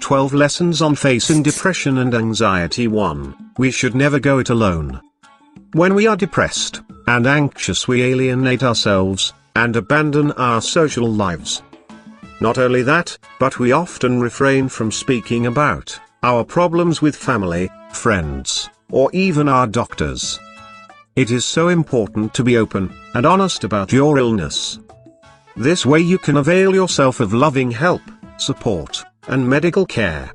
12 Lessons on Facing Depression and Anxiety. 1. We should never go it alone. When we are depressed and anxious, we alienate ourselves and abandon our social lives. Not only that, but we often refrain from speaking about our problems with family, friends, or even our doctors. It is so important to be open and honest about your illness. This way you can avail yourself of loving help, support, and medical care.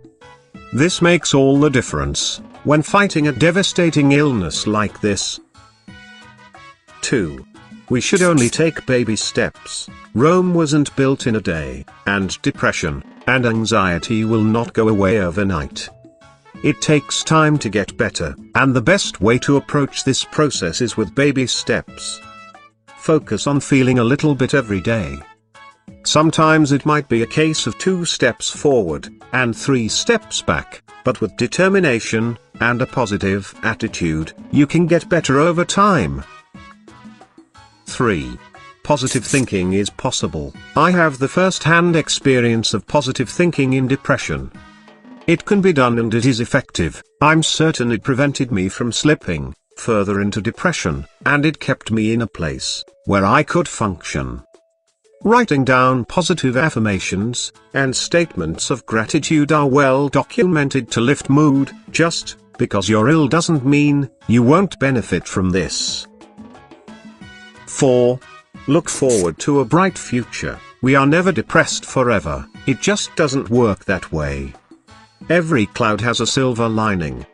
This makes all the difference when fighting a devastating illness like this. 2. We should only take baby steps. Rome wasn't built in a day, and depression and anxiety will not go away overnight. It takes time to get better, and the best way to approach this process is with baby steps. Focus on feeling a little bit every day. Sometimes it might be a case of 2 steps forward and 3 steps back, but with determination and a positive attitude, you can get better over time. 3. Positive thinking is possible. I have the first-hand experience of positive thinking in depression. It can be done and it is effective. I'm certain it prevented me from slipping further into depression, and it kept me in a place where I could function. Writing down positive affirmations and statements of gratitude are well documented to lift mood. Just because you're ill doesn't mean you won't benefit from this. 4. Look forward to a bright future. We are never depressed forever, it just doesn't work that way. Every cloud has a silver lining.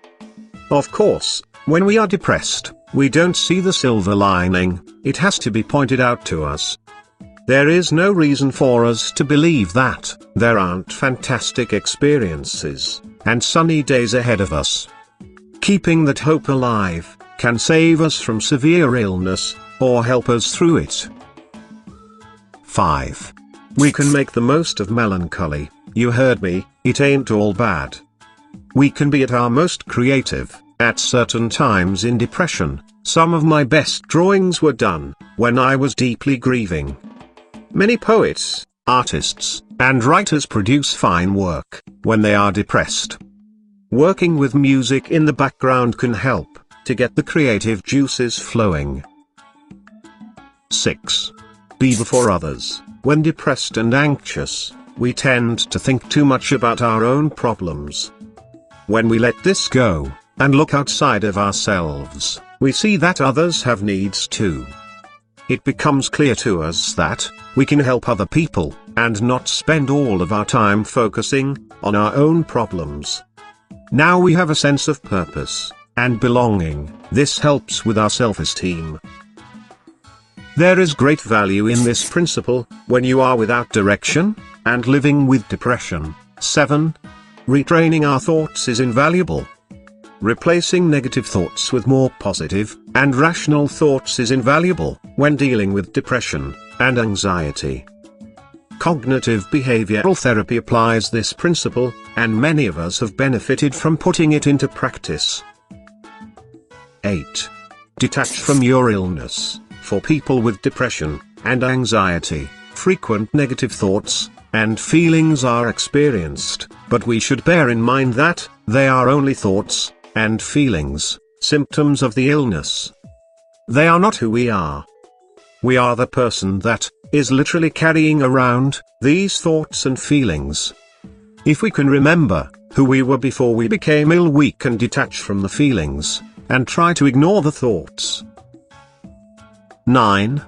Of course, when we are depressed, we don't see the silver lining, it has to be pointed out to us. There is no reason for us to believe that there aren't fantastic experiences and sunny days ahead of us. Keeping that hope alive can save us from severe illness, or help us through it. 5. We can make the most of melancholy. You heard me, it ain't all bad. We can be at our most creative at certain times in depression. Some of my best drawings were done when I was deeply grieving. Many poets, artists, and writers produce fine work when they are depressed. Working with music in the background can help to get the creative juices flowing. 6. Be before others. When depressed and anxious, we tend to think too much about our own problems. When we let this go and look outside of ourselves, we see that others have needs too. It becomes clear to us that we can help other people and not spend all of our time focusing on our own problems. Now we have a sense of purpose and belonging. This helps with our self-esteem. There is great value in this principle when you are without direction and living with depression. 7. Retraining our thoughts is invaluable. Replacing negative thoughts with more positive and rational thoughts is invaluable when dealing with depression and anxiety. Cognitive behavioral therapy applies this principle, and many of us have benefited from putting it into practice. 8. Detach from your illness. For people with depression and anxiety, frequent negative thoughts and feelings are experienced, but we should bear in mind that they are only thoughts and feelings, symptoms of the illness. They are not who we are. We are the person that is literally carrying around these thoughts and feelings. If we can remember who we were before we became ill, we can detach from the feelings and try to ignore the thoughts. 9.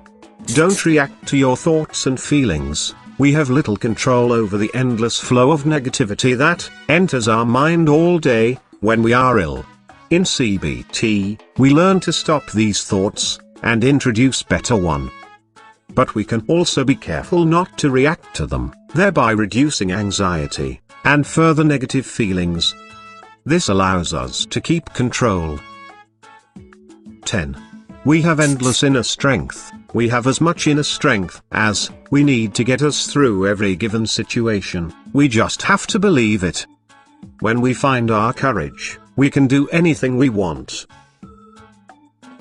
Don't react to your thoughts and feelings. We have little control over the endless flow of negativity that enters our mind all day when we are ill. In CBT, we learn to stop these thoughts and introduce better ones. But we can also be careful not to react to them, thereby reducing anxiety and further negative feelings. This allows us to keep control. 10. We have endless inner strength. We have as much inner strength as we need to get us through every given situation. We just have to believe it. When we find our courage, we can do anything we want.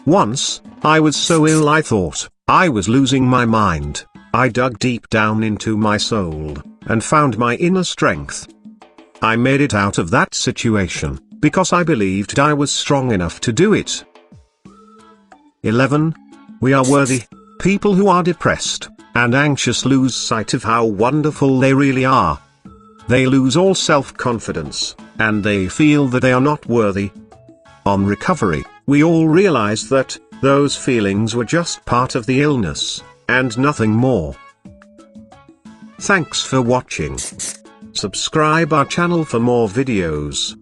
Once, I was so ill I thought I was losing my mind. I dug deep down into my soul and found my inner strength. I made it out of that situation, because I believed I was strong enough to do it. 11. We are worthy. People who are depressed and anxious lose sight of how wonderful they really are. They lose all self-confidence, and they feel that they are not worthy. On recovery, we all realize that those feelings were just part of the illness, and nothing more. Thanks for watching. Subscribe our channel for more videos.